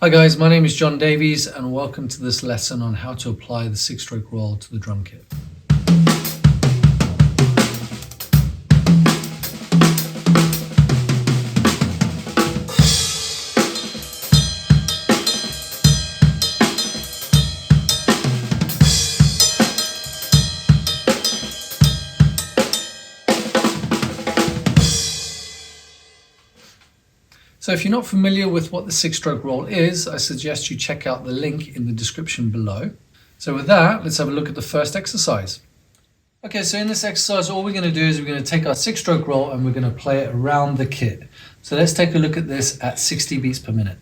Hi guys, my name is John Davies and welcome to this lesson on how to apply the 6-stroke roll to the drum kit. So if you're not familiar with what the 6-stroke roll is, I suggest you check out the link in the description below. So with that, let's have a look at the first exercise. Okay, so in this exercise, all we're going to do is we're going to take our 6-stroke roll and we're going to play it around the kit. So let's take a look at this at 60 beats per minute.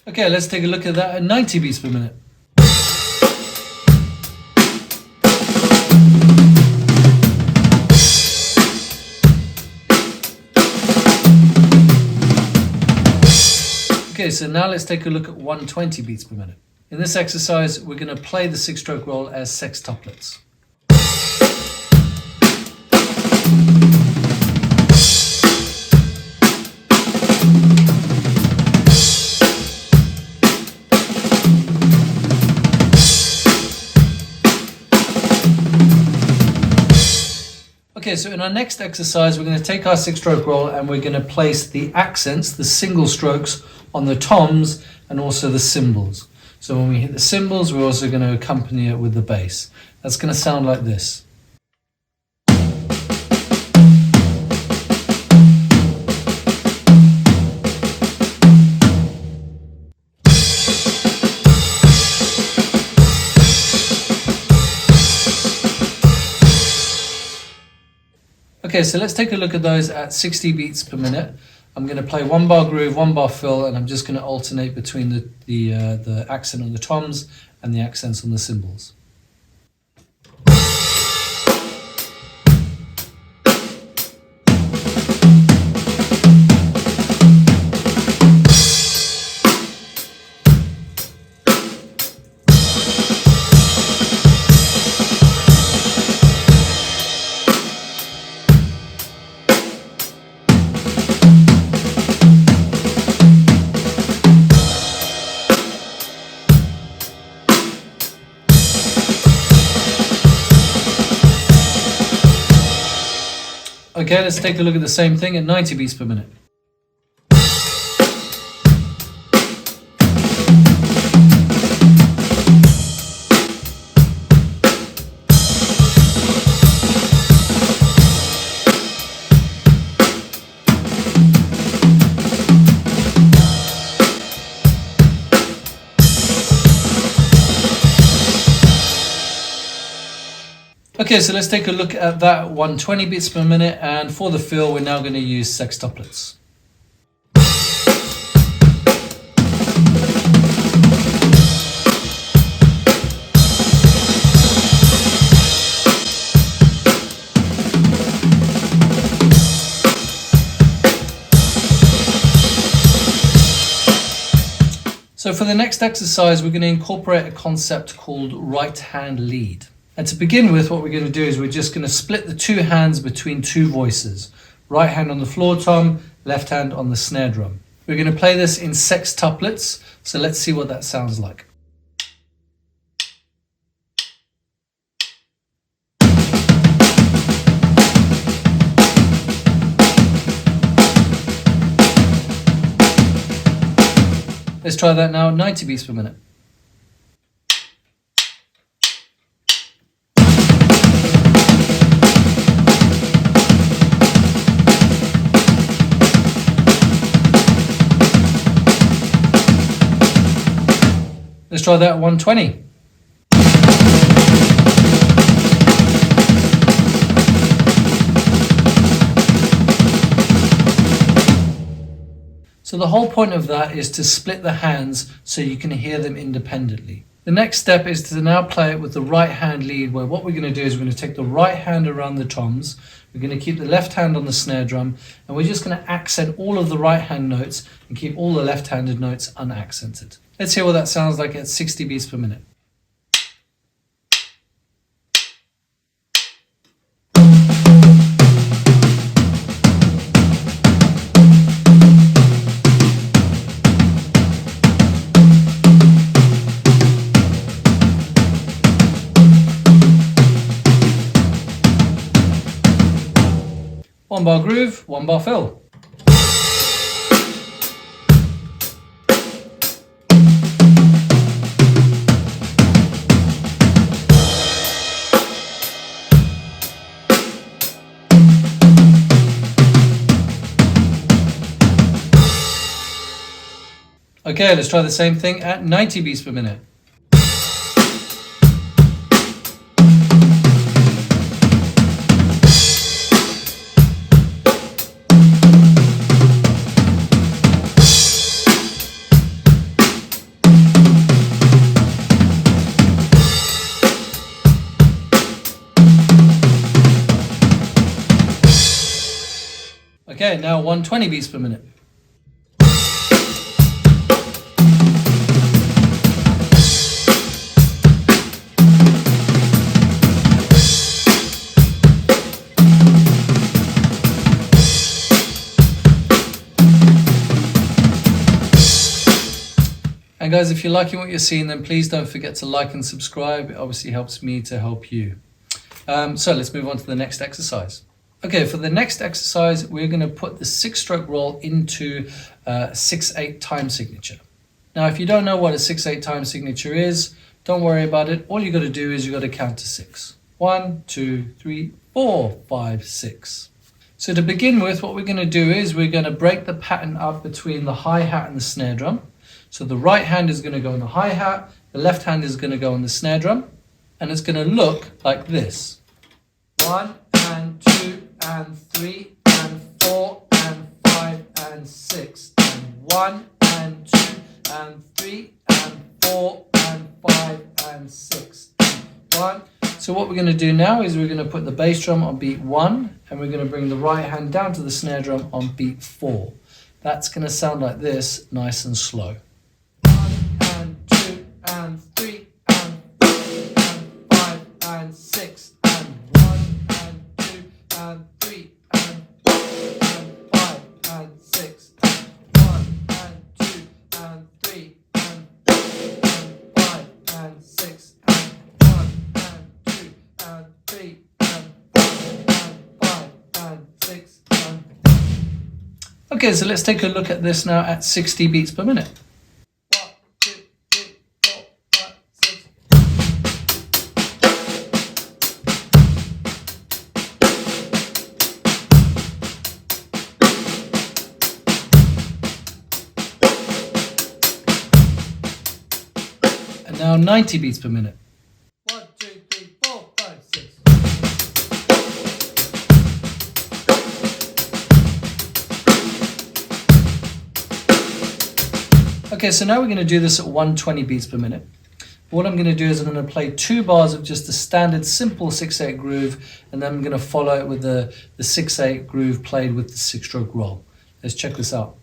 Okay, let's take a look at that at 90 beats per minute. Okay, so now let's take a look at 120 beats per minute. In this exercise, we're going to play the 6-stroke roll as sextuplets. Okay, so in our next exercise, we're going to take our 6-stroke roll and we're going to place the accents, the single strokes, on the toms and also the cymbals. So when we hit the cymbals, we're also going to accompany it with the bass. That's going to sound like this. Okay, so let's take a look at those at 60 beats per minute. I'm going to play 1 bar groove, 1 bar fill, and I'm just going to alternate between the accent on the toms and the accents on the cymbals. Okay, let's take a look at the same thing at 90 beats per minute. Okay, so let's take a look at that 120 beats per minute, and for the fill, we're now going to use sextuplets. So for the next exercise, we're going to incorporate a concept called right hand lead. And to begin with, what we're going to do is we're just going to split the 2 hands between 2 voices. Right hand on the floor tom, left hand on the snare drum. We're going to play this in sextuplets, so let's see what that sounds like. Let's try that now at 90 beats per minute. Let's try that at 120. So the whole point of that is to split the hands so you can hear them independently. The next step is to now play it with the right hand lead, where what we're going to do is we're going to take the right hand around the toms, we're going to keep the left hand on the snare drum, and we're just going to accent all of the right hand notes and keep all the left-handed notes unaccented. Let's hear what that sounds like at 60 beats per minute. One bar groove, one bar fill. Okay, let's try the same thing at 90 beats per minute. Okay, now 120 beats per minute. And guys, if you're liking what you're seeing, then please don't forget to like and subscribe. It obviously helps me to help you. So let's move on to the next exercise. Okay, for the next exercise, we're going to put the 6-stroke roll into a 6/8 time signature. Now, if you don't know what a 6/8 time signature is, don't worry about it. All you got to do is you got to count to 6. 1, 2, 3, 4, 5, 6. So to begin with, what we're going to do is we're going to break the pattern up between the hi-hat and the snare drum. So the right hand is going to go on the hi-hat, the left hand is going to go on the snare drum, and it's going to look like this. 1 and 2 and 3 and 4 and 5 and 6 and 1 and 2 and 3 and 4 and 5 and 6 and 1. So what we're going to do now is we're going to put the bass drum on beat 1 and we're going to bring the right hand down to the snare drum on beat 4. That's going to sound like this, nice and slow. 1 and 2 and 3 and 4 and 5 and 6 and 1 and 2 and 3 and 4 and 5 and 6 and 1 and 2 and 3 and 4 and 5 and 6 and 1 and 2 and 3 and 4 and 5 and 6 and 1. Okay, so let's take a look at this now at 60 beats per minute. Now 90 beats per minute. 1, 2, 3, 4, 5, 6. Okay, so now we're going to do this at 120 beats per minute. What I'm going to do is I'm going to play 2 bars of just a standard simple 6/8 groove, and then I'm going to follow it with the 6/8 groove played with the 6-stroke roll. Let's check this out.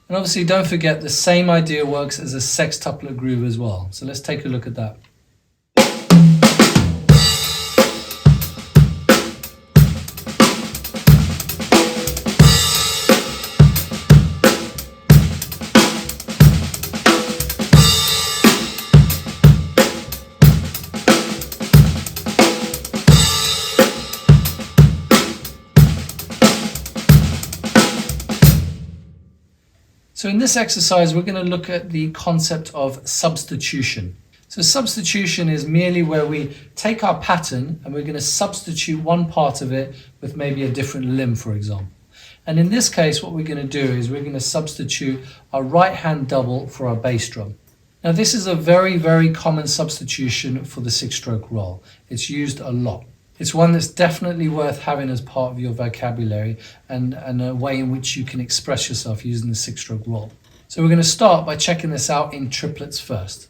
And obviously don't forget the same idea works as a sextuplet groove as well. So let's take a look at that. So in this exercise, we're going to look at the concept of substitution. So substitution is merely where we take our pattern and we're going to substitute one part of it with maybe a different limb, for example. And in this case, what we're going to do is we're going to substitute our right hand double for our bass drum. Now this is a very, very common substitution for the 6-stroke roll. It's used a lot. It's one that's definitely worth having as part of your vocabulary and a way in which you can express yourself using the 6-stroke roll. So we're going to start by checking this out in triplets first.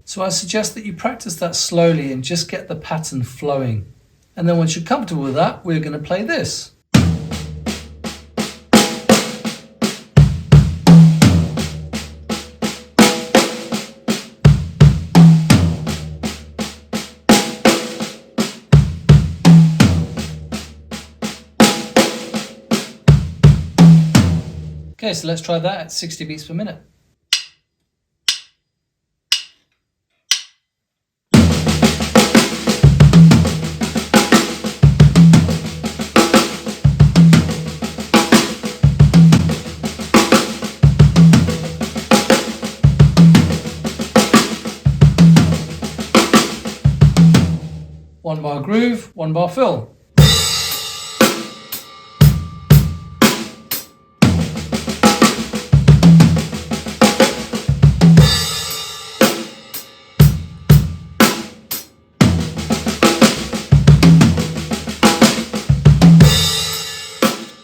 So I suggest that you practice that slowly and just get the pattern flowing. And then once you're comfortable with that, we're going to play this. Okay, so let's try that at 60 beats per minute. One bar groove, one bar fill.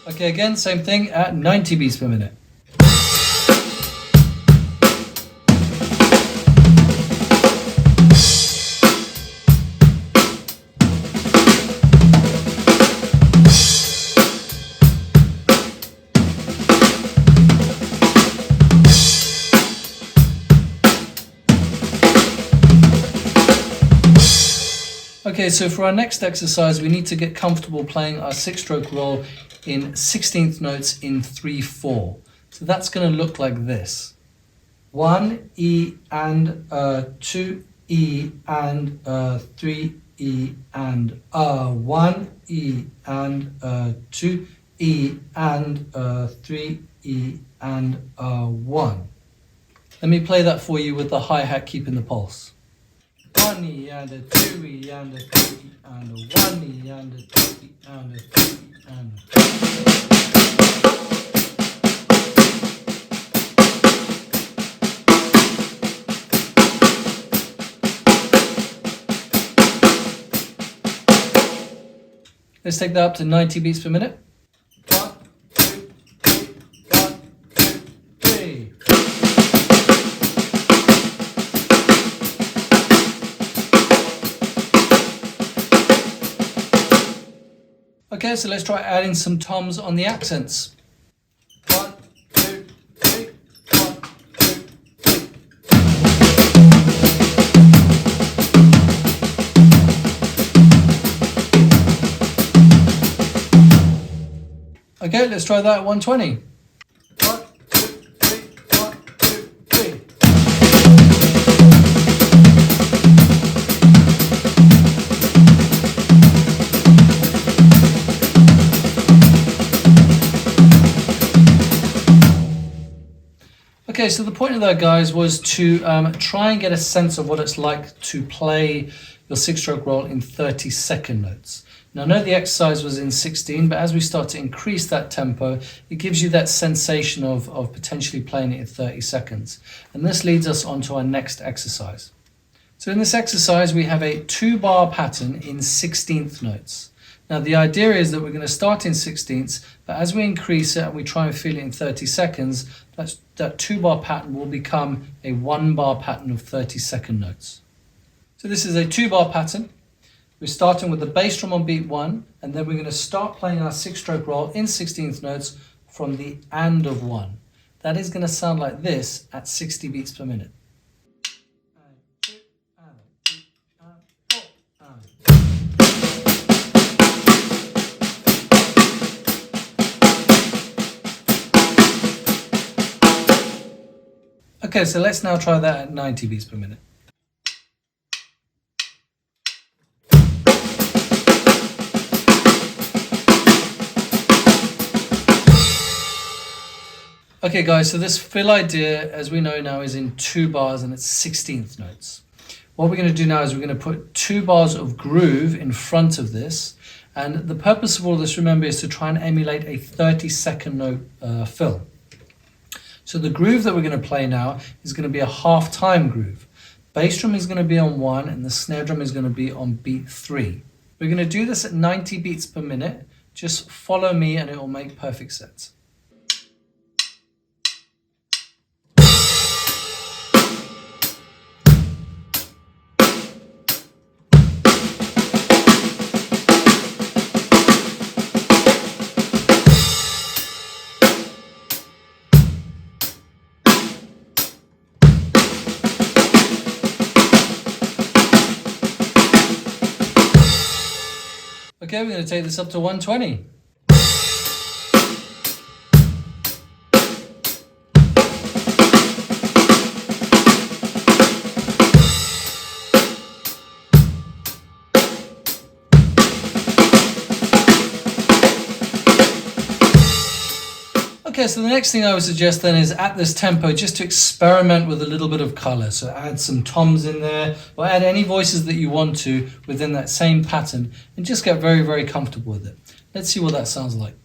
Okay, again, same thing at 90 beats per minute. Okay, so for our next exercise, we need to get comfortable playing our 6-stroke roll in 16th notes in 3/4. So that's going to look like this. 1 E and 2 E and 3 E and 1 E and 2 E and 3 E and 1. Let me play that for you with the hi-hat keeping the pulse. 1 E and a 2 E and a 3 E and a 1 E and a 2 E and a 3 E and a 3 E. Let's take that up to 90 beats per minute. 1, 2, 3, 1, 2, 3. Okay, so let's try adding some toms on the accents. 1, 2, 3, 1, 2, 3. Okay, let's try that at 120. 1, 2, 3, 1, 2, 3. Okay, so the point of that, guys, was to try and get a sense of what it's like to play your 6-stroke roll in 30-second notes. Now, I know the exercise was in 16, but as we start to increase that tempo, it gives you that sensation of potentially playing it in 30 seconds. And this leads us on to our next exercise. So in this exercise, we have a 2-bar pattern in 16th notes. Now, the idea is that we're going to start in 16ths, but as we increase it and we try and feel it in 30 seconds, that 2-bar pattern will become a 1-bar pattern of 30-second notes. So this is a 2-bar pattern. We're starting with the bass drum on beat 1, and then we're going to start playing our 6-stroke roll in 16th notes from the and of 1. That is going to sound like this at 60 beats per minute. 1, Okay, so let's now try that at 90 beats per minute. Okay guys, so this fill idea, as we know now, is in 2 bars and it's 16th notes. What we're going to do now is we're going to put 2 bars of groove in front of this, and the purpose of all this, remember, is to try and emulate a 30-second note fill. So the groove that we're going to play now is going to be a half-time groove. Bass drum is going to be on 1 and the snare drum is going to be on beat 3. We're going to do this at 90 beats per minute. Just follow me and it will make perfect sense. Okay, we're going to take this up to 120. Okay, so the next thing I would suggest then is at this tempo just to experiment with a little bit of color. So add some toms in there, or add any voices that you want to within that same pattern, and just get very, very comfortable with it. Let's see what that sounds like.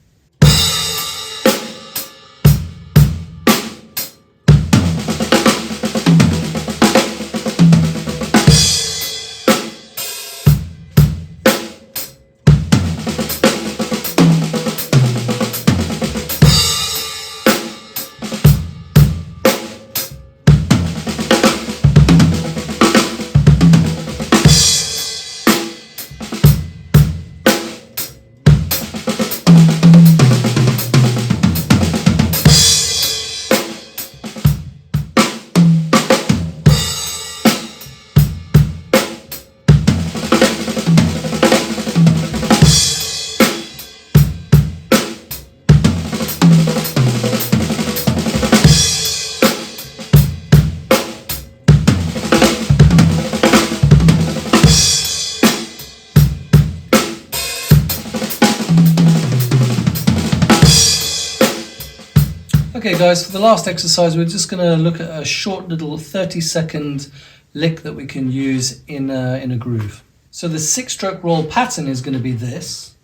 Okay guys, for the last exercise we're just going to look at a short little 30-second lick that we can use in a groove. So the 6-stroke roll pattern is going to be this.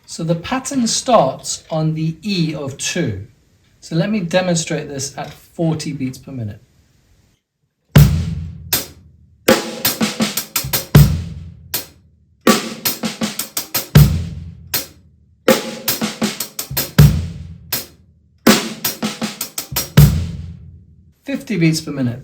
So the pattern starts on the E of 2. So let me demonstrate this at 40 beats per minute. $50 beats per minute.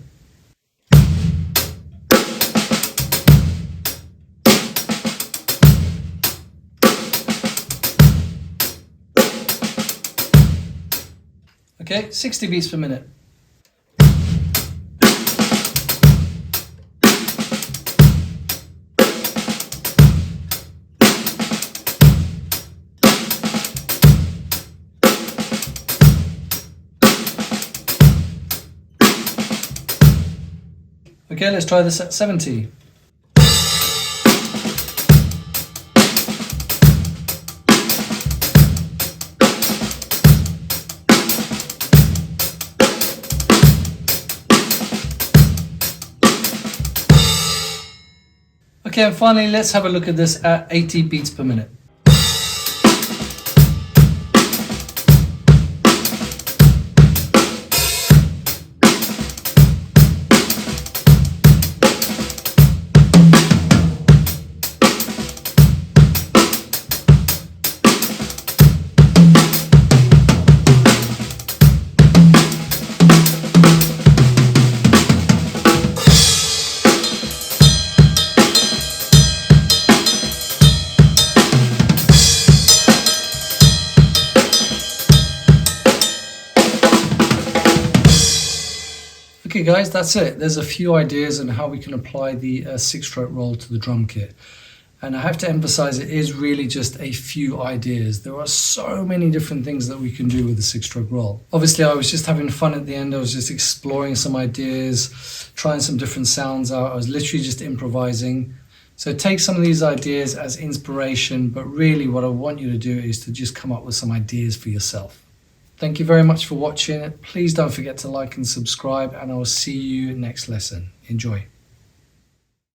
Okay, 60 beats per minute. Okay, let's try this at 70. Okay, and finally, let's have a look at this at 80 beats per minute. Okay guys, that's it. There's a few ideas on how we can apply the 6-stroke roll to the drum kit. And I have to emphasize, it is really just a few ideas. There are so many different things that we can do with the 6-stroke roll. Obviously, I was just having fun at the end. I was just exploring some ideas, trying some different sounds out. I was literally just improvising. So take some of these ideas as inspiration, but really what I want you to do is to just come up with some ideas for yourself. Thank you very much for watching. Please don't forget to like and subscribe, and I will see you next lesson. Enjoy.